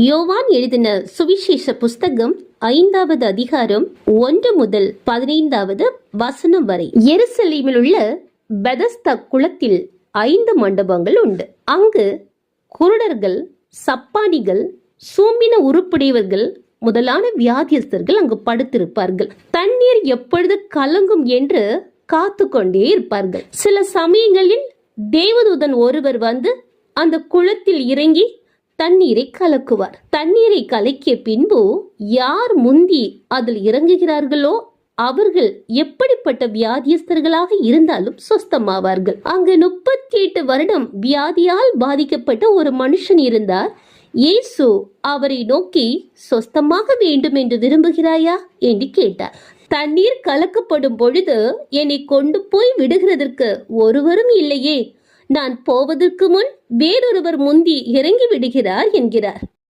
யோவான் எழுதின சுவிசேஷ புஸ்தகம் 5வது அதிகாரம் 1 முதல் 15வது வசனம் வரை. எருசலேமில் உள்ள பெதஸ்தா குளத்தில் 5 மண்டபங்கள் உண்டு. அங்கு குருடர்கள், சப்பானிகள், சூம்பின உருப்புடையவர்கள் முதலான வியாதியஸ்தர்கள் அங்கு படுத்திருப்பார்கள். தண்ணீர் எப்பொழுது கலங்கும் என்று காத்து கொண்டே இருப்பார்கள். சில சமயங்களில் தேவதூதன் ஒருவர் வந்து அந்த குளத்தில் இறங்கி தண்ணீரை கலக்குவார். தண்ணீரை கலக்கிய பின்பு யார் முந்தி அதில் இறங்குகிறார்களோ அவர்கள் எப்படிப்பட்ட வியாதியஸ்தர்களாக இருந்தாலும் சொஸ்தமாவார்கள். அங்கு 38 வருடம் வியாதியால் பாதிக்கப்பட்ட ஒரு மனுஷன் இருந்தார். இயேசு அவரை நோக்கி, சொஸ்தமாக வேண்டும் என்று விரும்புகிறாயா என்று கேட்டார். தண்ணீர் கலக்கப்படும் பொழுது என்னை கொண்டு போய் விடுகிறதற்கு ஒருவரும் இல்லையே, நான் போவதற்கு முன் வேறொருவர் முந்தி இறங்கி விடுகிறார் என்கிறார்.